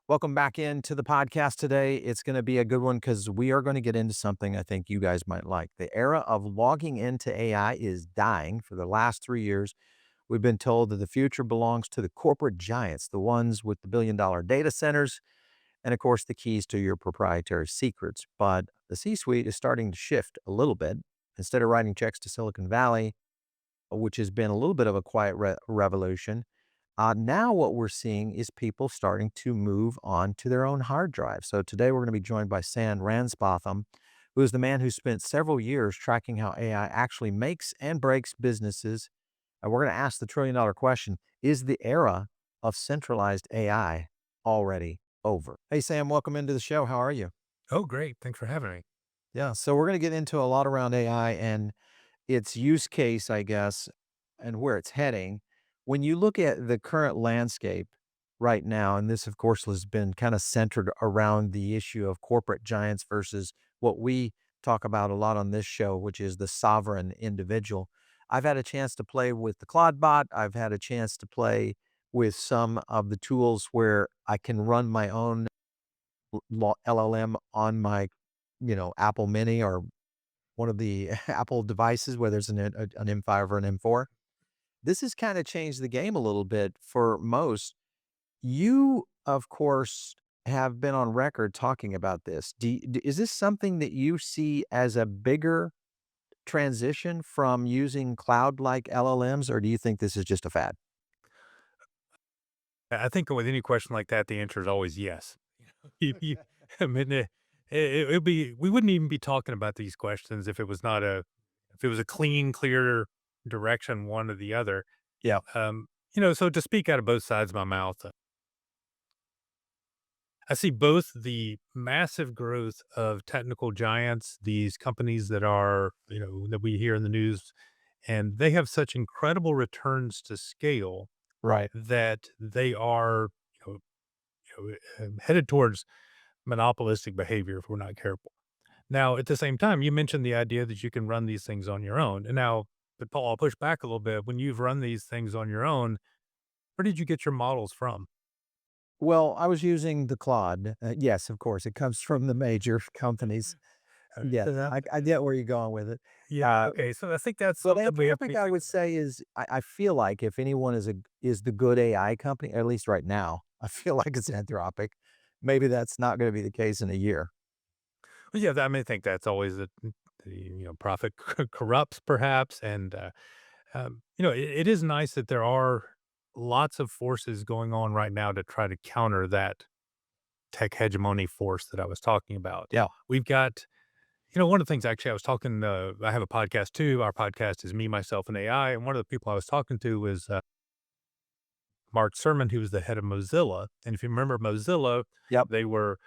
Welcome back into the podcast today. It's going to be a good one because we are going to get into something I think you guys might like. The era of logging into AI is dying. For the last 3 years, we've been told that the future belongs to the corporate giants, the ones with the billion-dollar data centers, and of course, the keys to your proprietary secrets. But the C suite is starting to shift a little bit. Instead of writing checks to Silicon Valley, which has been a little bit of a quiet revolution. Now, what we're seeing is people starting to move on to their own hard drive. So, today we're going to be joined by Sam Ransbotham, who is the man who spent several years tracking how AI actually makes and breaks businesses. And we're going to ask the $1 trillion question: is the era of centralized AI already over? Hey, Sam, welcome into the show. How are you? Oh, great. Thanks for having me. Yeah, so we're going to get into a lot around AI and its use case, I guess, and where it's heading. When you look at the current landscape right now, and this, of course, has been kind of centered around the issue of corporate giants versus what we talk about a lot on this show, which is the sovereign individual. I've had a chance to play with the Claude bot. I've had a chance to play with some of the tools where I can run my own LLM on my, Apple Mini or one of the Apple devices, whether it's an M5 or an M4. This has kinda changed the game a little bit for most. You, of course, have been on record talking about this. Is this something that you see as a bigger transition from using cloud-like LLMs, or do you think this is just a fad? I think with any question like that, the answer is always yes. You I mean, it'd be we wouldn't even be talking about these questions if it was not if it was a clean, clear direction, one or the other. Yeah, So to speak out of both sides of my mouth, I see both the massive growth of technical giants, these companies that are, that we hear in the news, and they have such incredible returns to scale right. that they are, you know, headed towards monopolistic behavior if we're not careful. Now, at the same time, you mentioned the idea that you can run these things on your own. And now, but Paul, I'll push back a little bit. When you've run these things on your own, where did you get your models from? Well, I was using the Claude. Yes, of course, it comes from the major companies. Yes, So that, I get where you're going with it. yeah, Uh okay. So I think that's But something we have to Anthropic, be I thinking would about. say, is I feel like if anyone is the good AI company, at least right now, I feel like it's Anthropic. Maybe that's not gonna be the case in a year. Well, yeah, I mean, I think that's always profit corrupts perhaps. And, it is nice that there are lots of forces going on right now to try to counter that tech hegemony force that I was talking about. Yeah. We've got one of the things actually I was talking, I have a podcast too. Our podcast is Me, Myself, and AI. And one of the people I was talking to was Mark Sermon, who was the head of Mozilla. And if you remember Mozilla, Yep. they were,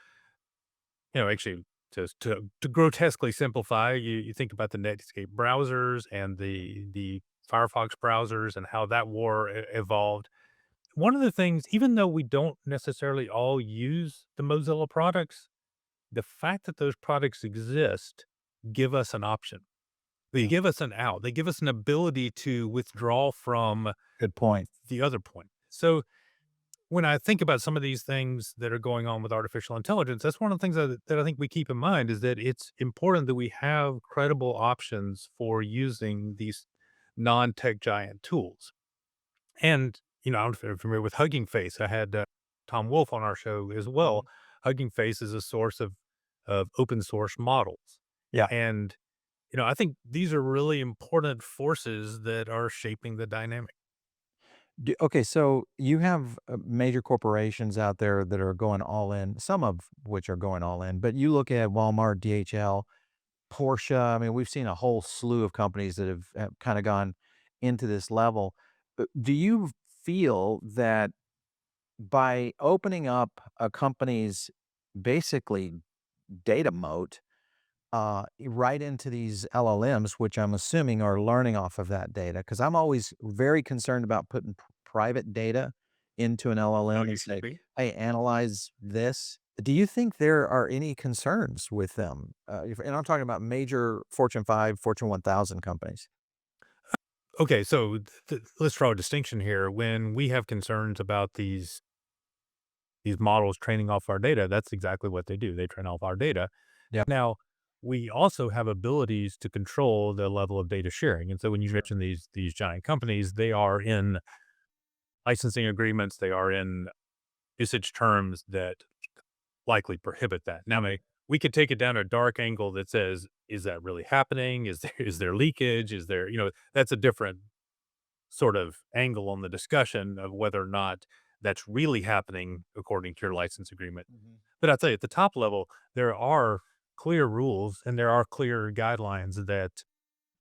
actually to grotesquely simplify, you think about the Netscape browsers and the Firefox browsers and how that war evolved. One of the things, even though we don't necessarily all use the Mozilla products, the fact that those products exist give us an option. They Yeah. give us an out. They give us an ability to withdraw from Good point. the other point. So when I think about some of these things that are going on with artificial intelligence, that's one of the things that I think we keep in mind is that it's important that we have credible options for using these non-tech giant tools. And, I don't know if you're familiar with Hugging Face. I had Tom Wolfe on our show as well. Mhm. Hugging Face is a source of open source models. Yeah. And, I think these are really important forces that are shaping the dynamic. Okay, so you have, major corporations out there that are going all in, some of which are going all in, but you look at Walmart, DHL, Porsche. I mean, we've seen a whole slew of companies that have kinda gone into this level. Do you feel that by opening up a company's basically data moat, right into these LLMs, which I'm assuming are learning off of that data, because I'm always very concerned about putting private data into an Oh, LLM you and should say, be. "Hey, analyze this." Do you think there are any concerns with them? And I'm talking about major Fortune 5, Fortune 1000 companies. Okay, so let's draw a distinction here. When we have concerns about these these models training off our data, that's exactly what they do. They train off our data. Yeah. Now, we also have abilities to control the level of data sharing. And so when you Sure. mention these giant companies, they are in licensing agreements, they are in usage terms that likely prohibit that. Now, we could take it down a dark angle that says, is that really happening? Is there leakage? Is there, that's a different sort of angle on the discussion of whether or not that's really happening according to your license agreement. Mhm. But I'd say at the top level, there are clear rules and there are clear guidelines that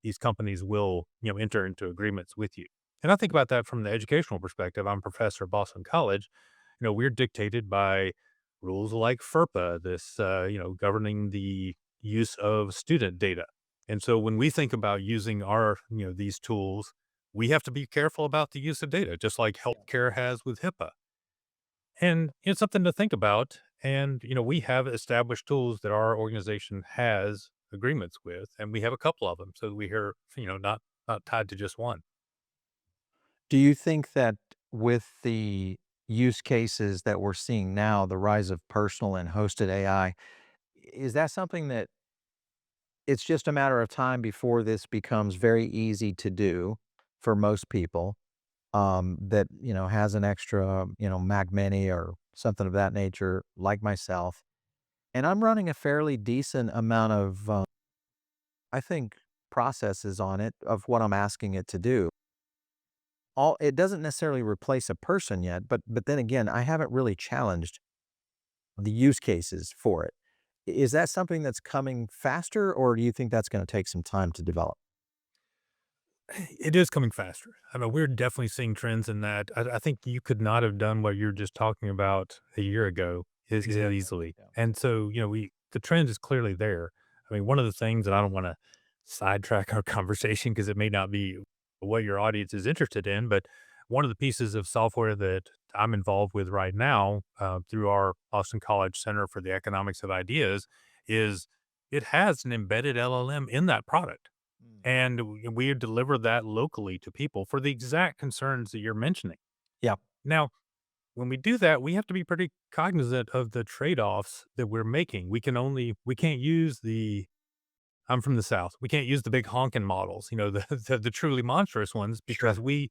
these companies will, enter into agreements with you. And I think about that from the educational perspective. I'm a professor at Boston College. We're dictated by rules like FERPA, this, governing the use of student data. And so when we think about using these tools, we have to be careful about the use of data, just like Yeah. healthcare has with HIPAA. And it's something to think about. And, we have established tools that our organization has agreements with, and we have a couple of them. So we're, not tied to just one. Do you think that with the use cases that we're seeing now, the rise of personal and hosted AI, is that something that it's just a matter of time before this becomes very easy to do for most people, that, has an extra, Mac Mini or something of that nature, like myself, and I'm running a fairly decent amount of, I think, processes on it of what I'm asking it to do. All it doesn't necessarily replace a person yet, but then again, I haven't really challenged the use cases for it. Is that something that's coming faster, or do you think that's gonna take some time to develop? It is coming faster. I mean, we're definitely seeing trends in that. I think you could not have done what you're just talking about a year ago as Exactly, easily. yeah. And so, the trend is clearly there. I mean, one of the things that I don't want to sidetrack our conversation because it may not be what your audience is interested in, but one of the pieces of software that I'm involved with right now through our Austin College Center for the Economics of Ideas is it has an embedded LLM in that product. Mm. And we deliver that locally to people for the exact concerns that you're mentioning. Yeah, Now, when we do that, we have to be pretty cognizant of the trade-offs that we're making. We can't use I'm from the South. We can't use the big honking models, the the truly monstrous ones because sure. we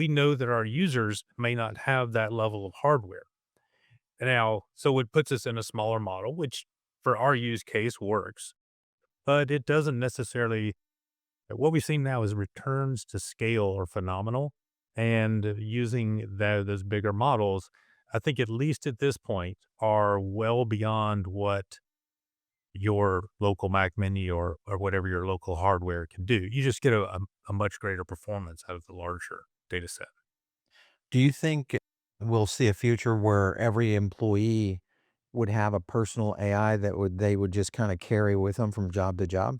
know that our users may not have that level of hardware. Now, so it puts us in a smaller model, which for our use case works, but it doesn't necessarily. What we've seen now is returns to scale are phenomenal, and using those bigger models, I think at least at this point, are well beyond what your local Mac Mini or whatever your local hardware can do. You just get a much greater performance out of the larger data set. Do you think we'll see a future where every employee would have a personal AI that they would just kinda carry with them from job to job?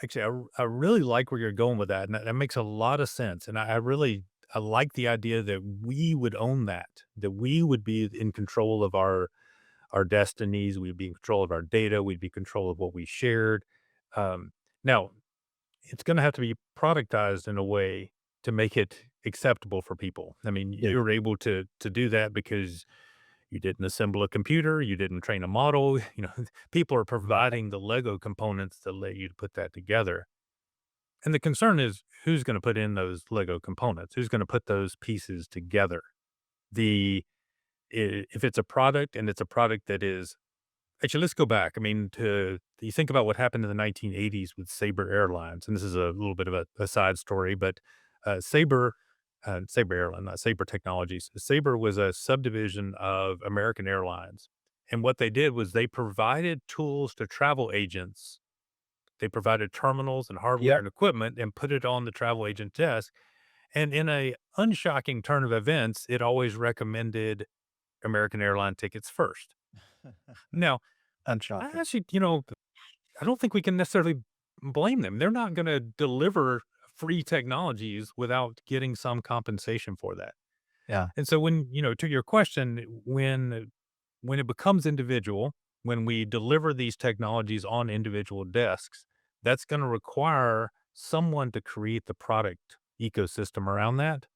Actually, I really like where you're going with that, and that makes a lot of sense. And I like the idea that we would own that we would be in control of our destinies, we'd be in control of our data, we'd be in control of what we shared. Um, Now, it's gonna have to be productized in a way to make it acceptable for people. I mean, Yeah. you're able to do that because you didn't assemble a computer, you didn't train a model, people are providing the Lego components that let you put that together. And the concern is who's gonna put in those Lego components? Who's gonna put those pieces together? The if it's a product and it's a product that is. Actually, let's go back. I mean, to you think about what happened in the 1980s with Sabre Airlines, and this is a little bit of a side story, but Sabre Airline, not Sabre Technologies. Sabre was a subdivision of American Airlines, and what they did was they provided tools to travel agents. They provided terminals and hardware Yep. and equipment and put it on the travel agent desk. And in a unshocking turn of events, it always recommended American airline tickets first. Now, I Unshocking. actually, I don't think we can necessarily blame them. They're not gonna deliver free technologies without getting some compensation for that. Yeah. And so when, to your question, when it becomes individual, when we deliver these technologies on individual desks, that's gonna require someone to create the product ecosystem around that.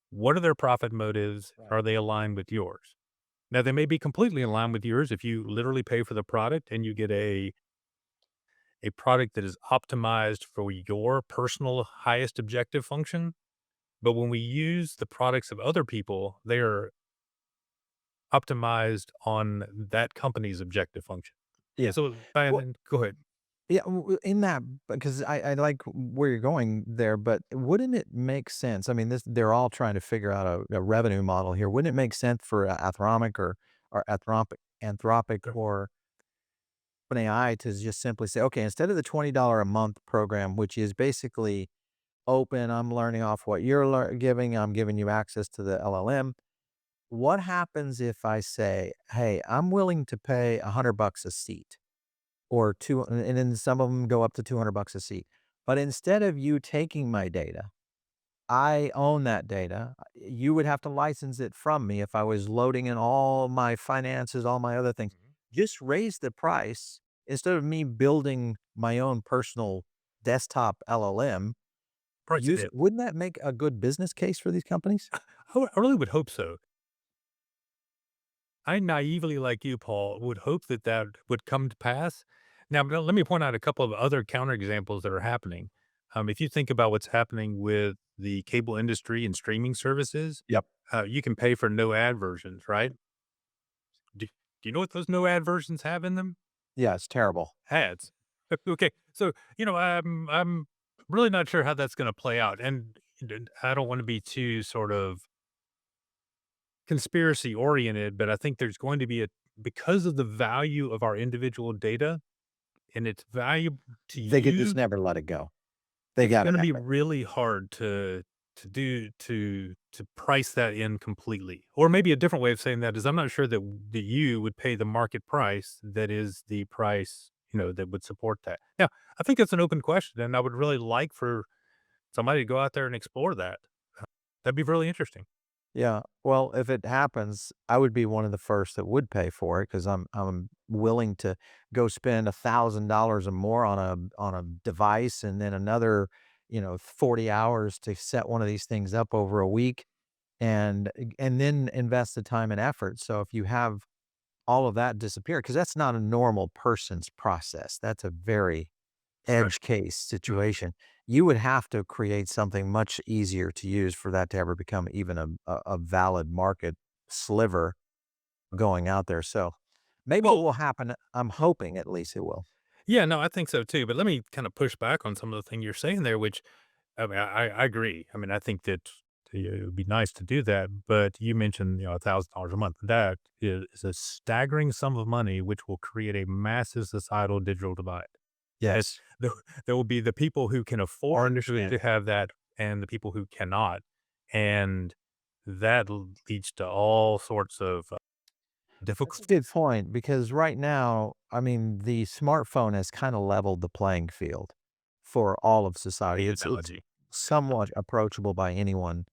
What are their profit motives? Right. Are they aligned with yours? Now, they may be completely in line with yours if you literally pay for the product and you get a product that is optimized for your personal highest objective function. But when we use the products of other people, they are optimized on that company's objective function. Yeah. So, and go ahead. Yeah, in that because I like where you're going there, but wouldn't it make sense? I mean, this they're all trying to figure out a revenue model here. Wouldn't it make sense for Anthropic or Anthropic Sure. or OpenAI to just simply say, okay, instead of the $20 a month program, which is basically open, I'm learning off what you're giving, I'm giving you access to the LLM. What happens if I say, hey, I'm willing to pay $100 a seat? Or 2 and then some of them go up to $200 a seat. But instead of you taking my data, I own that data. You would have to license it from me if I was loading in all my finances, all my other things. Mhm. Just raise the price instead of me building my own personal desktop LLM. Price it Use in. wouldn't that make a good business case for these companies? I really would hope so. I naively, like you, Paul, would hope that that would come to pass. Now, but let me point out a couple of other counterexamples that are happening. If you think about what's happening with the cable industry and streaming services, Yep. you can pay for no ad versions, right? Do you know what those no ad versions have in them? Yeah, it's terrible. Ads. Okay, so I'm really not sure how that's going to play out, and I don't want to be too sort of conspiracy oriented, but I think there's going to be a because of the value of our individual data and its value to They could just you, never let it go. They it's gotta gonna have be it. really hard to price that in completely. Or maybe a different way of saying that is I'm not sure that you would pay the market price that is the price, that would support that. Now, I think it's an open question, and I would really like for somebody to go out there and explore that. That'd be really interesting. Yeah. Well, if it happens, I would be one of the first that would pay for it because I'm willing to go spend $1,000 or more on a device and then another, 40 hours to set one of these things up over a week and then invest the time and effort. So if you have all of that disappear, because that's not a normal person's process. That's a very Right. edge case Mhm. situation, you would have to create something much easier to use for that to ever become even a valid market sliver going out there. So maybe it Well, will happen. I'm hoping at least it will. yeah, no, I think so too. But let me kind of push back on some of the thing you're saying there, which I mean, I agree. I mean, I think that it would be nice to do that. But you mentioned, $1,000 a month. That is a staggering sum of money, which will create a massive societal digital divide. It, Yes. there, there will be the people who can Or afford to understand. have that, and the people who cannot, and that leads to all sorts of That's a good difficulties. point because right now, I mean, the smartphone has kind of leveled the playing field for all of society. Great It's analogy. Great somewhat analogy. approachable by anyone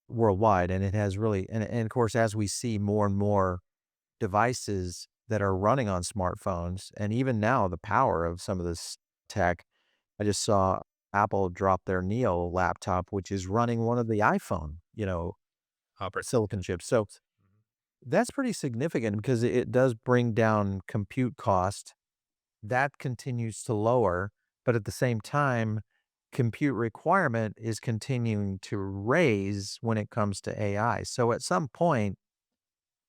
worldwide, and it has really and of course, as we see more and more devices that are running on smartphones, and even now the power of some of this tech. I just saw Apple drop their Neo laptop, which is running one of the iPhone, Operating silicon chips. So systems. Mhm. that's pretty significant because it does bring down compute cost. That continues to lower, but at the same time, compute requirement is continuing to raise when it comes to AI. So at some point,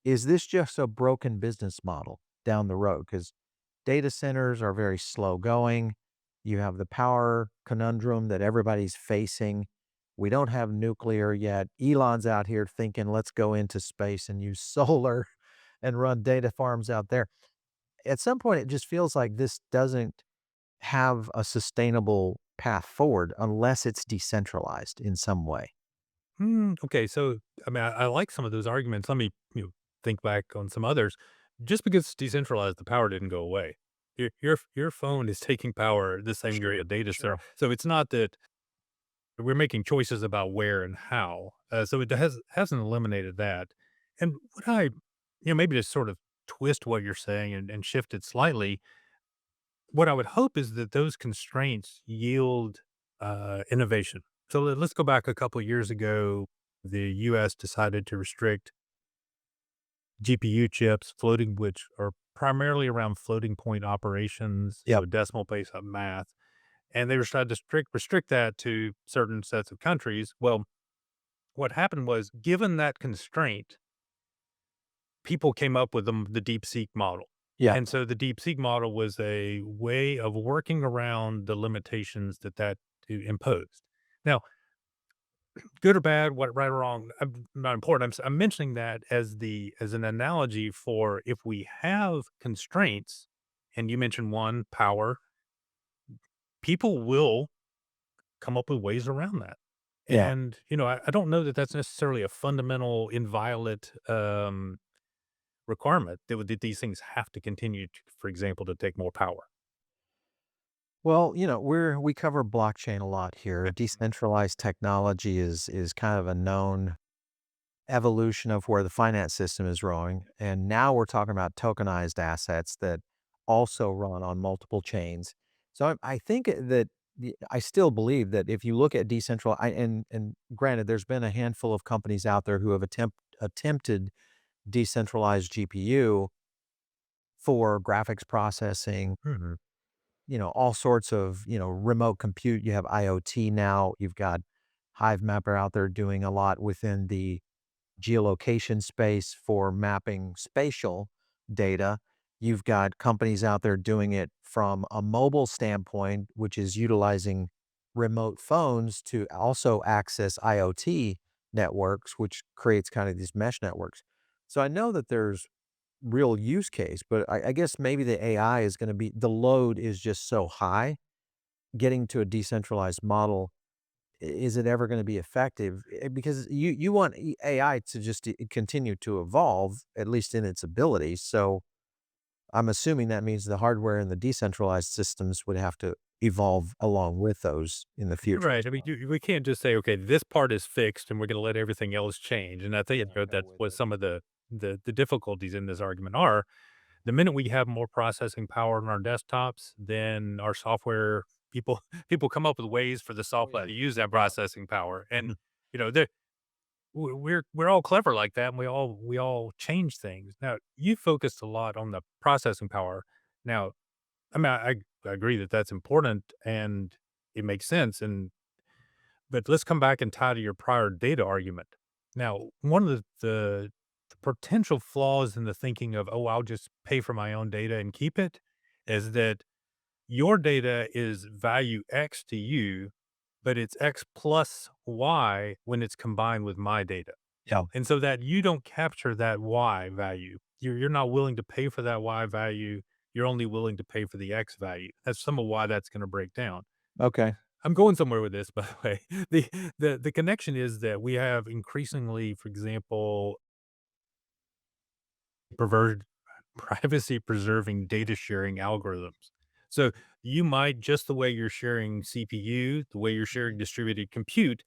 is this just a broken business model down the road? Because data centers are very slow going. You have the power conundrum that everybody's facing. We don't have nuclear yet. Elon's out here thinking, let's go into space and use solar and run data farms out there. At some point, it just feels like this doesn't have a sustainable path forward unless it's decentralized in some way. Okay, so I mean, I like some of those arguments. Let me think back on some others. Just because it's decentralized, the power didn't go away. Your phone is taking power the same way Sure, a data center. sure. So it's not that we're making choices about where and how. So it hasn't eliminated that. And what maybe to sort of twist what you're saying and shift it slightly, what I would hope is that those constraints yield innovation. So let's go back a couple of years ago. The U.S. decided to restrict GPU chips, floating which are primarily around floating point operations, so Yep. decimal place of math, and they were trying to restrict that to certain sets of countries. Well, what happened was, given that constraint, people came up with the DeepSeek model. Yeah. And so the DeepSeek model was a way of working around the limitations that imposed. Now, good or bad, what right or wrong, not important. I'm mentioning that as an analogy for if we have constraints, and you mentioned one, power, people will come up with ways around that. Yeah. And, I don't know that that's necessarily a fundamental, inviolate, requirement that these things have to continue to, for example, to take more power. Well, we cover blockchain a lot here. Okay. Decentralized technology is kind of a known evolution of where the finance system is growing, and now we're talking about tokenized assets that also run on multiple chains. So I think that I still believe that if you look at and granted, there's been a handful of companies out there who have attempted decentralized GPU for graphics processing, Mhm. all sorts of, remote compute. You have IoT now. You've got Hive Mapper out there doing a lot within the geolocation space for mapping spatial data. You've got companies out there doing it from a mobile standpoint, which is utilizing remote phones to also access IoT networks, which creates kind of these mesh networks. So I know that there's real use case, but I guess maybe the AI is going to be the load is just so high. Getting to a decentralized model, is it ever going to be effective? Because you want AI to just continue to evolve, at least in its abilities. So I'm assuming that means the hardware and the decentralized systems would have to evolve along with those in the future as Right. I mean, well. we can't just say, okay, this part is fixed and we're going to let everything else change. And I think Not go that's with what it. some of the difficulties in this argument are. The minute we have more processing power on our desktops, then our software people people come up with ways for the Oh software yeah, to use that yeah. processing power. And they're we're all clever like that, and we all change things. Now, you focused a lot on the processing power. Now, I mean, I agree that that's important and it makes sense. But let's come back and tie to your prior data argument. Now, one of the potential flaws in the thinking of, oh, I'll just pay for my own data and keep it, is that your data is value X to you, but it's X plus Y when it's combined with my data. Yeah. And so that you don't capture that Y value. You're not willing to pay for that Y value. You're only willing to pay for the X value. That's some of why that's going to break down. Okay. I'm going somewhere with this, by the way. The connection is that we have increasingly, for example, perverted privacy preserving data sharing algorithms. So you might, just the way you're sharing CPU, the way you're sharing distributed compute,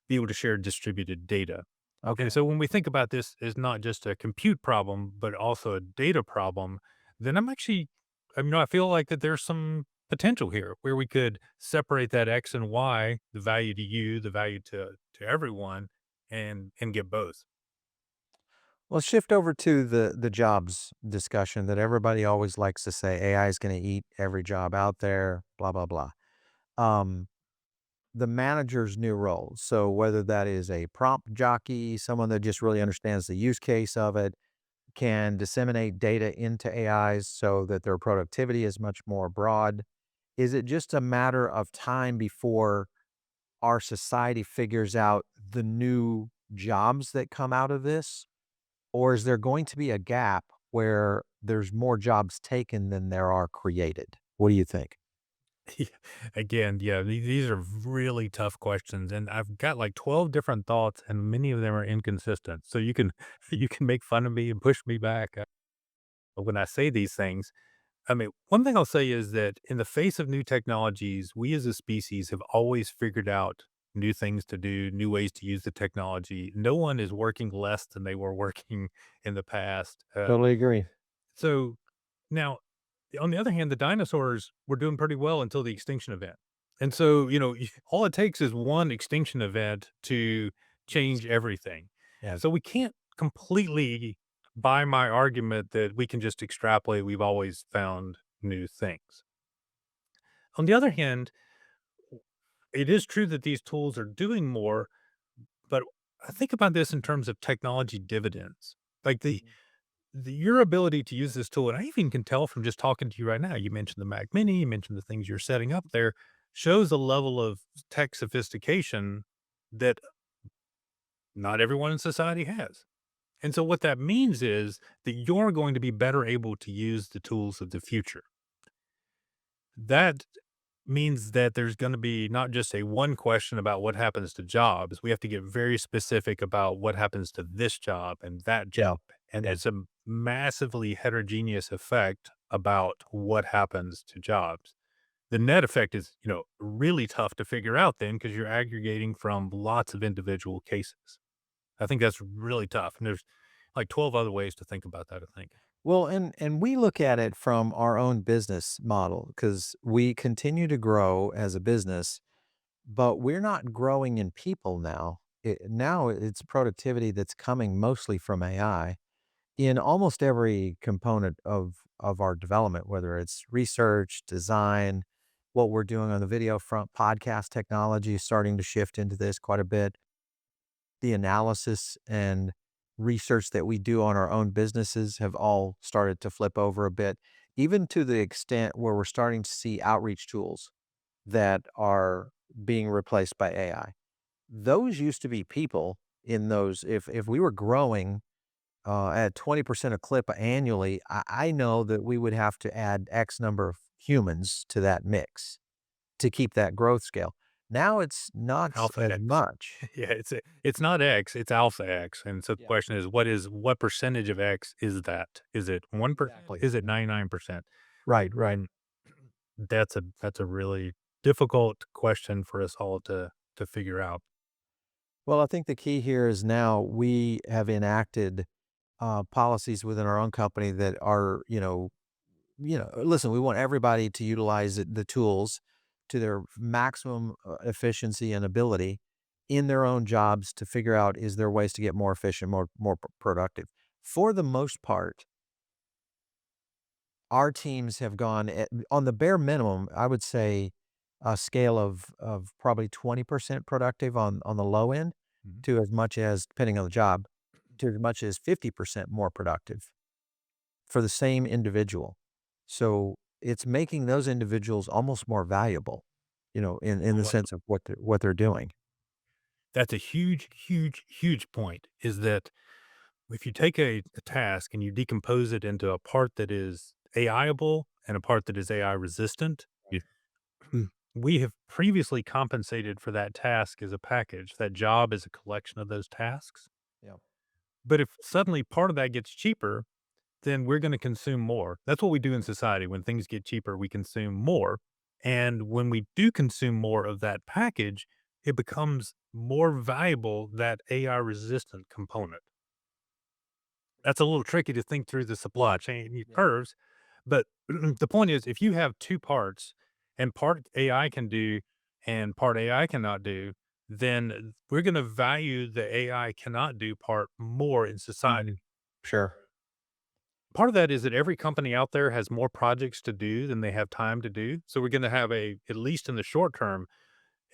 be able to share distributed data. And Okay. so when we think about this as not just a compute problem, but also a data problem, then I feel like that there's some potential here where we could separate that X and Y, the value to you, the value to everyone, and get both. Let's shift over to the jobs discussion that everybody always likes to say AI is going to eat every job out there, blah blah blah. Um, the manager's new role. So whether that is a prompt jockey, someone that just really understands the use case of it, can disseminate data into AIs so that their productivity is much more broad. Is it just a matter of time before our society figures out the new jobs that come out of this? Or is there going to be a gap where there's more jobs taken than there are created? What do you think? Yeah, again, yeah, these are really tough questions, and I've got like 12 different thoughts, and many of them are inconsistent. So you can you can make fun of me and push me back when I say these things. I mean, one thing I'll say is that in the face of new technologies, we as a species have always figured out new things to do, new ways to use the technology. No one is working less than they were working in the past. Totally agree. So now, on the other hand, the dinosaurs were doing pretty well until the extinction event. And so, all it takes is one extinction event to Yes. change everything. Yes. So we can't completely by my argument that we can just extrapolate, we've always found new things. On the other hand, it is true that these tools are doing more, but I think about this in terms of technology dividends. Like Mhm. your ability to use this tool, and I even can tell from just talking to you right now. You mentioned the Mac Mini, you mentioned the things you're setting up there, shows a level of tech sophistication that not everyone in society has. And so what that means is that you're going to be better able to use the tools of the future. That means that there's going to be not just a one question about what happens to jobs. We have to get very specific about what happens to this job and that job. Yeah, And yeah. it's a massively heterogeneous effect about what happens to jobs. The net effect is, really tough to figure out then because you're aggregating from lots of individual cases. I think that's really tough. And there's like 12 other ways to think about that, I think. Well, and we look at it from our own business model because we continue to grow as a business, but we're not growing in people now. Now it's productivity that's coming mostly from AI in almost every component of our development, whether it's research, design, what we're doing on the video front, podcast technology is starting to shift into this quite a bit. The analysis and research that we do on our own businesses have all started to flip over a bit, even to the extent where we're starting to see outreach tools that are being replaced by AI. Those used to be people in those. If we were growing at 20% a clip annually, I know that we would have to add X number of humans to that mix to keep that growth scale. Now it's not Alpha as X. much. Yeah, it's not X, it's alpha X, and so the Yeah, question is, what percentage of X is that? Is it 1%? exactly. Is it 99%? Right, right. And that's a really difficult question for us all to figure out. Well, I think the key here is now we have enacted policies within our own company that are, listen, we want everybody to utilize the tools to their maximum efficiency and ability in their own jobs to figure out is there ways to get more efficient, more productive. For the most part, our teams have gone on the bare minimum. I would say a scale of probably 20% productive on the low end, Mhm. to as much as, depending on the job, to as much as 50% more productive for the same individual. So, it's making those individuals almost more valuable, in the Oh, sense of what they're doing. that's a huge, huge, huge point, is that if you take a task and you decompose it into a part that is AI-able and a part that is AI resistant, we have previously compensated for that task as a package. That job is a collection of those tasks. Yeah. But if suddenly part of that gets cheaper, then we're going to consume more. That's what we do in society. When things get cheaper, we consume more. And when we do consume more of that package, it becomes more valuable, that AI resistant component. That's a little tricky to think through the supply chain Yeah. curves. But the point is, if you have two parts and part AI can do and part AI cannot do, then we're going to value the AI cannot do part more in society. Mhm. Sure. Part of that is that every company out there has more projects to do than they have time to do. So we're going to have at least in the short term,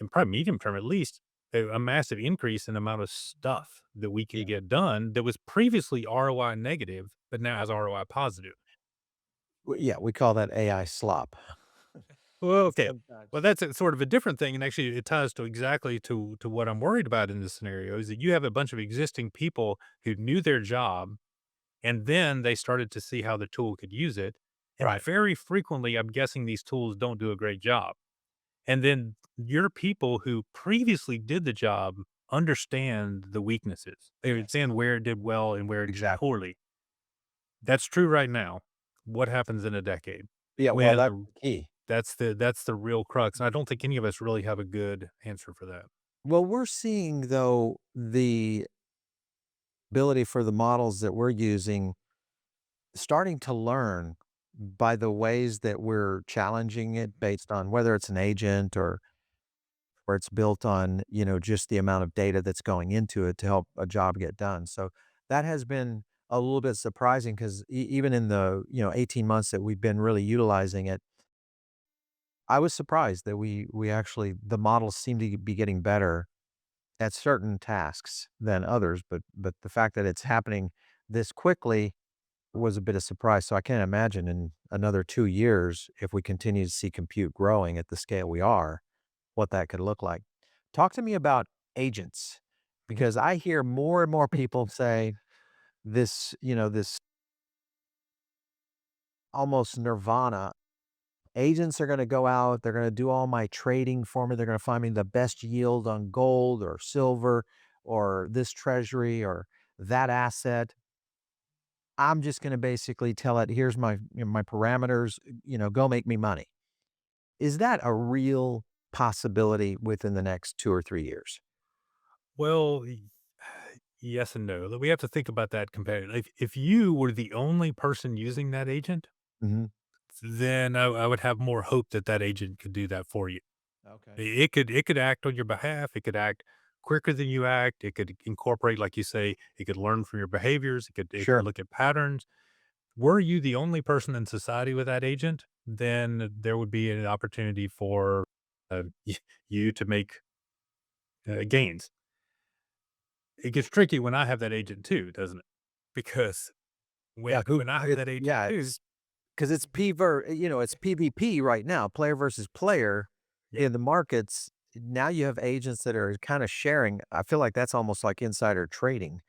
and probably medium term at least, a massive increase in the amount of stuff that we can Yeah. get done that was previously ROI negative, but now has ROI positive. Yeah, we call that AI slop. Well, okay. Sometimes. Well, that's a sort of a different thing, and actually, it ties to exactly to what I'm worried about in this scenario. Is that you have a bunch of existing people who knew their job, and then they started to see how the tool could use it. And Right. very frequently, I'm guessing these tools don't do a great job. And then your people who previously did the job understand the weaknesses. They Yes. understand where it did well and where it did Exactly. poorly. That's true right now. What happens in a decade? Yeah, well, When that's the key. that's the real crux. And I don't think any of us really have a good answer for that. Well, we're seeing, though, the ability for the models that we're using starting to learn by the ways that we're challenging it based on whether it's an agent or it's built on, just the amount of data that's going into it to help a job get done. So that has been a little bit surprising because even in the, 18 months that we've been really utilizing it, I was surprised that we actually the models seem to be getting better at certain tasks than others, but the fact that it's happening this quickly was a bit of surprise. So I can't imagine in another 2 years, if we continue to see compute growing at the scale we are, what that could look like. Talk to me about agents, Mhm. because I hear more and more people say this almost nirvana. Agents are gonna go out, they're gonna do all my trading for me, they're gonna find me the best yield on gold or silver or this treasury or that asset. I'm just gonna basically tell it, "Here's my parameters, go make me money." Is that a real possibility within the next 2 or 3 years? Well, yes and no. We have to think about that competitive. If you were the only person using that agent, Mhm. then I would have more hope that that agent could do that for you. Okay. It could act on your behalf. It could act quicker than you act. It could incorporate, like you say, it could learn from your behaviors. It could Sure. look at patterns. Were you the only person in society with that agent, then there would be an opportunity for you to make gains. It gets tricky when I have that agent too, doesn't it? Because Yeah, when I have that agent too, it's 'cause it's it's PvP right now, player versus player yeah, in the markets. Now you have agents that are kinda sharing. I feel like that's almost like insider trading.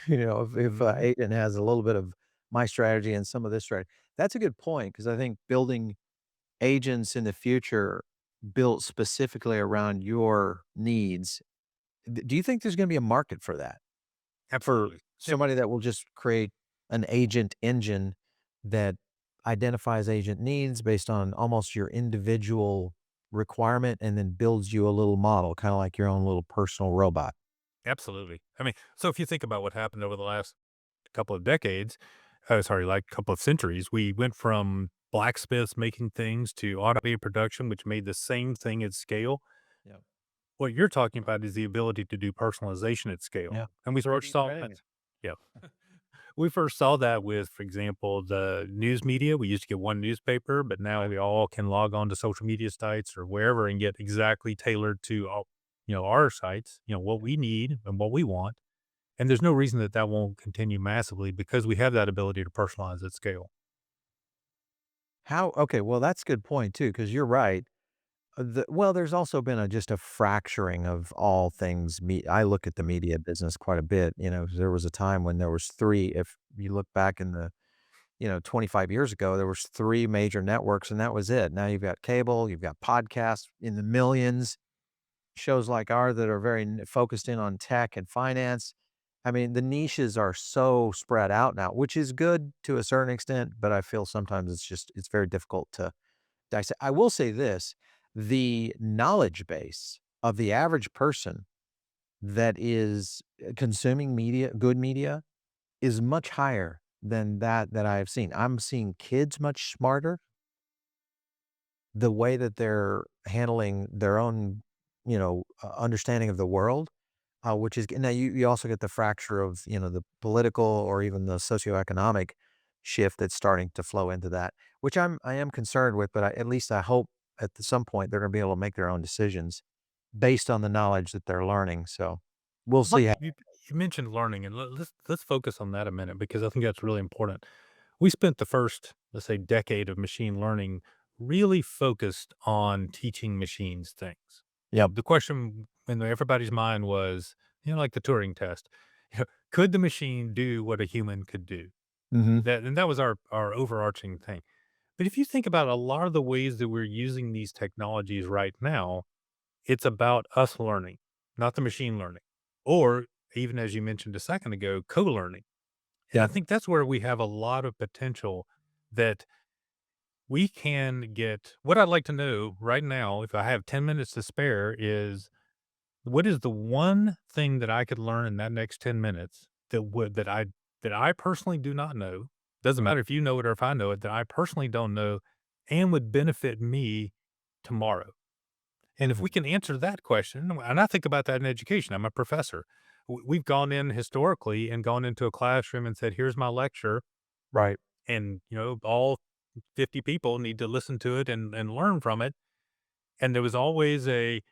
If a mhm, agent has a little bit of my strategy and some of this strategy. That's a good point because I think building agents in the future built specifically around your needs. Do you think there's gonna be a market for that? For absolutely. Yeah, somebody that will just create an agent engine that identifies agent needs based on almost your individual requirement and then builds you a little model, kinda like your own little personal robot. absolutely. I mean, so if you think about what happened over the last couple of decades, sorry, like couple of centuries, we went from blacksmiths making things to automated production, which made the same thing at scale. Yeah. What you're talking about is the ability to do personalization at scale, Yeah. and we first 3D saw printing that. it. Yeah. We first saw that with, for example, the news media. We used to get one newspaper, but now we all can log on to social media sites or wherever and get exactly tailored to our sites, what we need and what we want. And there's no reason that that won't continue massively because we have that ability to personalize at scale. How okay, well, that's a good point too, because 'cause you're right. There's also been just a fracturing of all things I look at the media business quite a bit. There was a time when there was 3. If you look back in the 25 years ago, there was 3 major networks and that was it. Now you've got cable, you've got podcasts in the millions, shows like ours that are very focused in on tech and finance. I mean, the niches are so spread out now, which is good to a certain extent, but I feel sometimes it's very difficult to dissect. I will say this, the knowledge base of the average person that is consuming media, good media, is much higher than that I have seen. I'm seeing kids much smarter, the way that they're handling their own, understanding of the world, which is now you also get the fracture of, the political or even the socioeconomic shift that's starting to flow into that, which I am concerned with, but at least I hope at some point they're gonna be able to make their own decisions based on the knowledge that they're learning. So we'll Like see how. you mentioned learning, and let's focus on that a minute because I think that's really important. We spent the first, let's say, decade of machine learning really focused on teaching machines things. Yep. The question in everybody's mind was, like the Turing test, could the machine do what a human could do? Mhm. That was our overarching thing. But if you think about a lot of the ways that we're using these technologies right now, it's about us learning, not the machine learning. Or even as you mentioned a second ago, co-learning. And I Yeah. think that's where we have a lot of potential that we can get. What I'd like to know right now, if I have 10 minutes to spare, is what is the one thing that I could learn in that next 10 minutes that I personally do not know? Doesn't Right. matter if you know it or if I know it, that I personally don't know and would benefit me tomorrow. And if Mhm. we can answer that question, and I think about that in education, I'm a professor. we've gone in historically and gone into a classroom and said, "Here's my lecture," Right. and, all 50 people need to listen to it and learn from it, and there was always a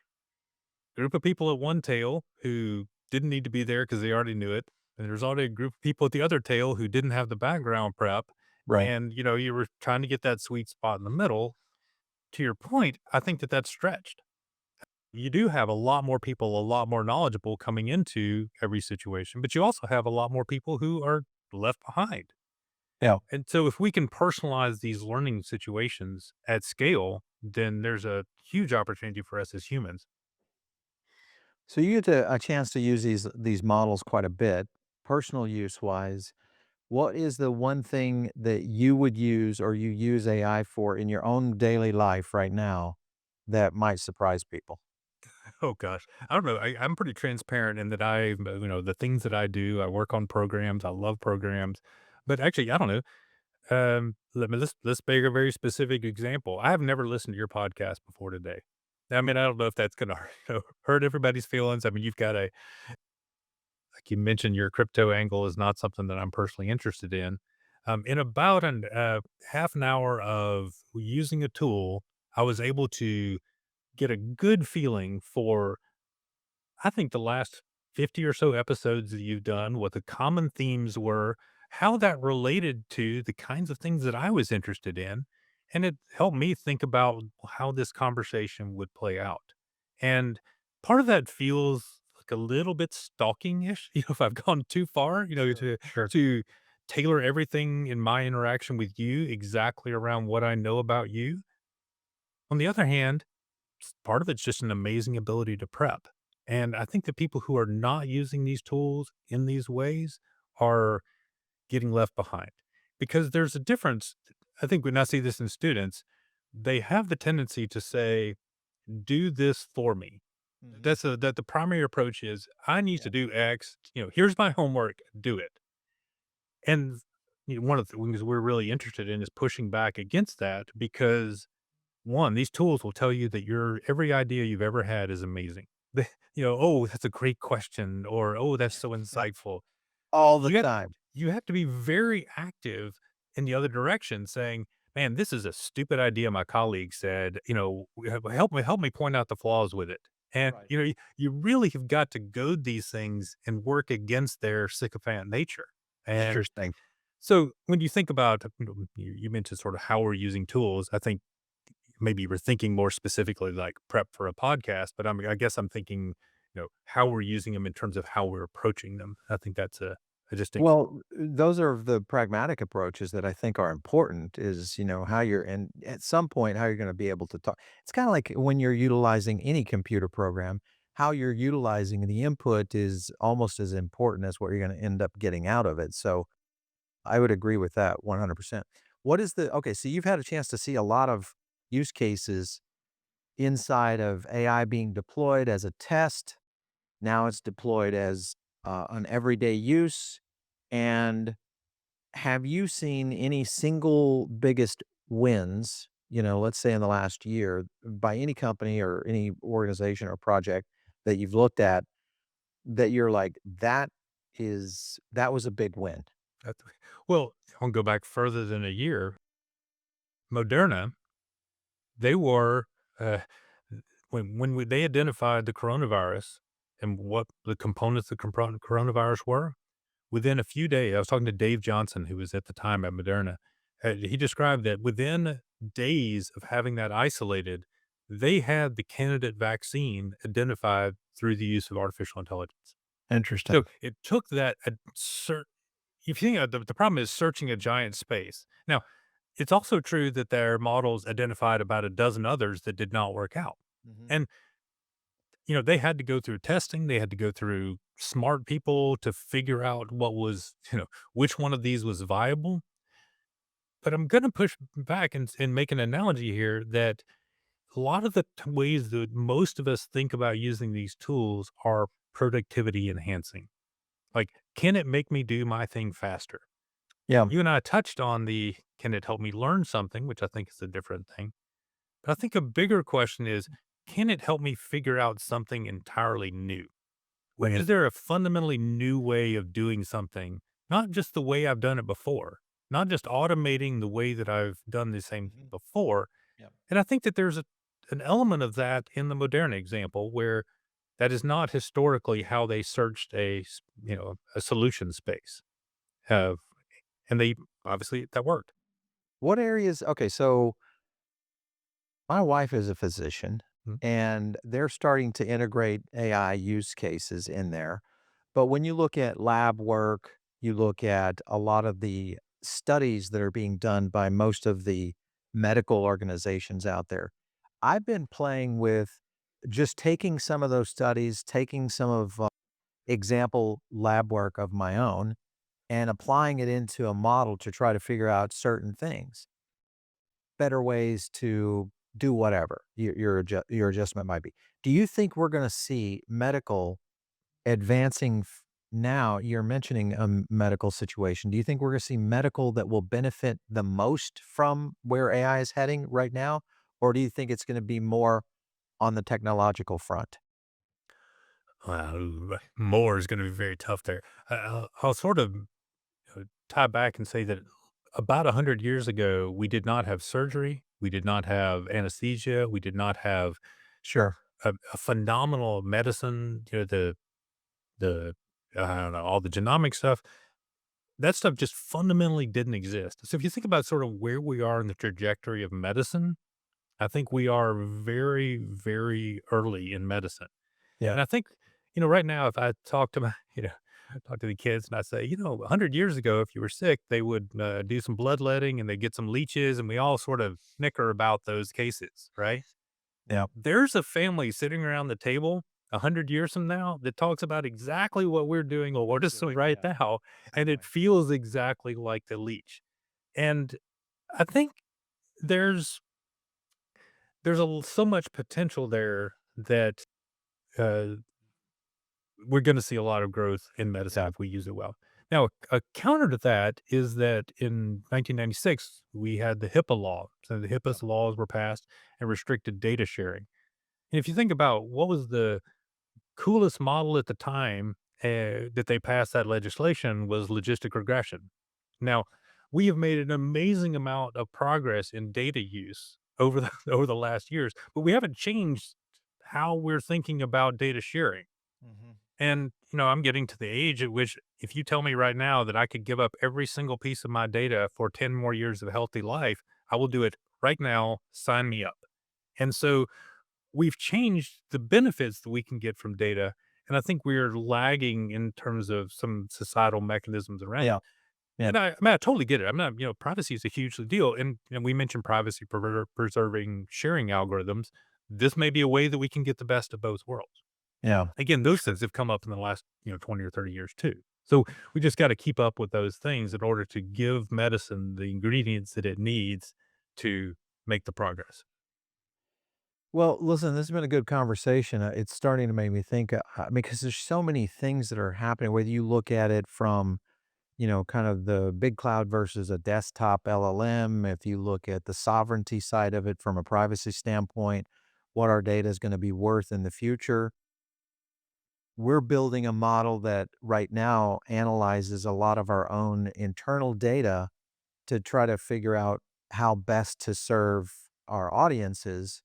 group of people at one tail who didn't need to be there because they already knew it, and there's already a group of people at the other tail who didn't have the background prep, Right. and, you were trying to get that sweet spot in the middle. To your point, I think that that's stretched. You do have a lot more people, a lot more knowledgeable coming into every situation, but you also have a lot more people who are left behind. Yeah. And so if we can personalize these learning situations at scale, then there's a huge opportunity for us as humans. So you get a chance to use these models quite a bit, personal use wise. What is the one thing that you would use or you use AI for in your own daily life right now that might surprise people? Oh gosh. I don't know. I'm pretty transparent in that the things that I do, I work on programs. I love programs, but actually, I don't know. Let's make a very specific example. I have never listened to your podcast before today. I mean, I don't know if that's going to hurt everybody's feelings. I mean, you've got like you mentioned, your crypto angle is not something that I'm personally interested in. In about an half an hour of using a tool, I was able to get a good feeling for I think the last 50 or so episodes that you've done, what the common themes were, how that related to the kinds of things that I was interested in. And it helped me think about how this conversation would play out. And part of that feels like a little bit stalking-ish, if I've gone too far, Sure, sure. to tailor everything in my interaction with you exactly around what I know about you. On the other hand, part of it's just an amazing ability to prep. And I think the people who are not using these tools in these ways are getting left behind because there's a difference. I think when I see this in students, they have the tendency to say, do this for me. Mhm. That the primary approach is I need Yeah. to do X, here's my homework, do it. And one of the things we're really interested in is pushing back against that because one, these tools will tell you that your every idea you've ever had is amazing. "Oh, that's a great question," or, "Oh, that's so insightful." All the You have time. you have to be very active in the other direction saying, "Man, this is a stupid idea my colleague said, help me point out the flaws with it." And, Right. you really have got to goad these things and work against their sycophant nature. And Interesting. so when you think about, you mentioned sort of how we're using tools, I think maybe you were thinking more specifically like prep for a podcast, but I guess I'm thinking, how we're using them in terms of how we're approaching them. I think that's a distinct. Well, those are the pragmatic approaches that I think are important is, how you're and at some point, how you're gonna be able to talk. It's kinda like when you're utilizing any computer program, how you're utilizing the input is almost as important as what you're gonna end up getting out of it, so I would agree with that 100%. What is the okay, so you've had a chance to see a lot of use cases inside of AI being deployed as a test. Now it's deployed as, an everyday use, and have you seen any single biggest wins, let's say in the last year by any company or any organization or project that you've looked at that you're like, that was a big win? That's, well, I'll go back further than a year. Moderna, they were, uh, they identified the coronavirus and what the components of the coronavirus were. Within a few days, I was talking to Dave Johnson, who was at the time at Moderna. He described that within days of having that isolated, they had the candidate vaccine identified through the use of artificial intelligence. So Interesting. it took that if you think the problem is searching a giant space. Now, it's also true that their models identified about a dozen others that did not work out. Mhm. And they had to go through testing, they had to go through smart people to figure out what was, which one of these was viable. But I'm gonna push back and make an analogy here that a lot of the ways that most of us think about using these tools are productivity enhancing. Like, can it make me do my thing faster? Yeah. You and I touched on the can it help me learn something, which I think is a different thing. But I think a bigger question is, can it help me figure out something entirely new? Is there a fundamentally new way of doing something, not just the way I've done it before, not just automating the way that I've done the same thing Mhm. before? Yep. And I think that there's an element of that in the modern example where that is not historically how they searched a solution space. Uh, and they obviously that worked. What areas okay, so my wife is a physician, Mm, and they're starting to integrate AI use cases in there. But when you look at lab work, you look at a lot of the studies that are being done by most of the medical organizations out there. I've been playing with just taking some of those studies, taking some of example lab work of my own, and applying it into a model to try to figure out certain things, better ways to do whatever your adjustment might be. Do you think we're going to see medical advancing now? You're mentioning a medical situation. Do you think we're going to see medical that will benefit the most from where AI is heading right now? Or do you think it's going to be more on the technological front? more is going to be very tough there. I'll sort of tie back and say that about 100 years ago, we did not have surgery, we did not have anesthesia, we did not have Sure. a phenomenal medicine. The I don't know, all the genomic stuff. That stuff just fundamentally didn't exist. So if you think about sort of where we are in the trajectory of medicine, I think we are very, very early in medicine. Yeah. And I think, right now, if I talk to talk to the kids and I say, 100 years ago, if you were sick, they would do some bloodletting and they get some leeches, and we all sort of snicker about those cases, right? Yeah. There's a family sitting around the table 100 years from now that talks about exactly what we're doing or what is Doing. right Yeah. now, and it Exactly. feels exactly like the leech. And I think there's so much potential there that uh, we're going to see a lot of growth in medicine Yeah. if we use it well. Now, a counter to that is that in 1996 we had the HIPAA law. So the Yeah. HIPAA laws were passed and restricted data sharing. And if you think about what was the coolest model at the time that they passed that legislation was logistic regression. Now, we have made an amazing amount of progress in data use over the over the last years, but we haven't changed how we're thinking about data sharing. Mhm. And, I'm getting to the age at which if you tell me right now that I could give up every single piece of my data for 10 more years of healthy life, I will do it right now. Sign me up. And so we've changed the benefits that we can get from data. And I think we're lagging in terms of some societal mechanisms around it. Yeah. Yeah. And I totally get it. I'm not, privacy is a huge deal. And we mentioned privacy preserving sharing algorithms. This may be a way that we can get the best of both worlds. Yeah. Again, those things have come up in the last, 20 or 30 years too. So we just got to keep up with those things in order to give medicine the ingredients that it needs to make the progress. Well, listen, this has been a good conversation. It's starting to make me think, because there's so many things that are happening, whether you look at it from, kind of the big cloud versus a desktop LLM, if you look at the sovereignty side of it from a privacy standpoint, what our data is going to be worth in the future. We're building a model that right now analyzes a lot of our own internal data to try to figure out how best to serve our audiences.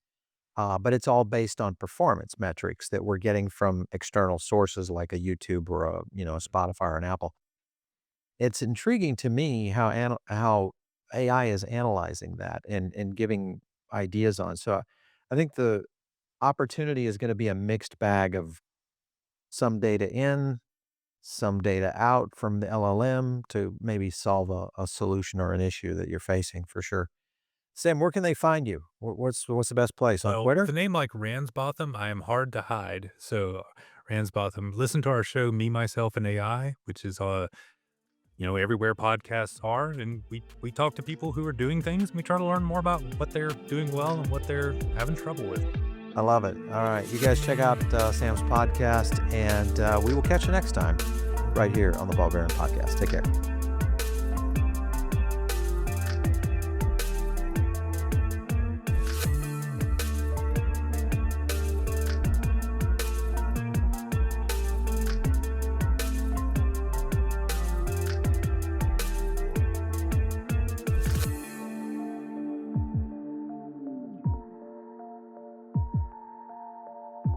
But it's all based on performance metrics that we're getting from external sources like a YouTube or a Spotify or an Apple. It's intriguing to me how AI is analyzing that and giving ideas on. So I think the opportunity is going to be a mixed bag of some data in, some data out from the LLM to maybe solve a solution or an issue that you're facing for sure. Sam, where can they find you? What's the best place on Well, with Twitter? a name like Ransbotham, I am hard to hide. So, Ransbotham, listen to our show, Me, Myself, and AI, which is everywhere podcasts are, and we talk to people who are doing things. And we try to learn more about what they're doing well and what they're having trouble with. I love it. All right. You guys check out Sam's podcast, and we will catch you next time right here on the Paul Barron podcast. Take care.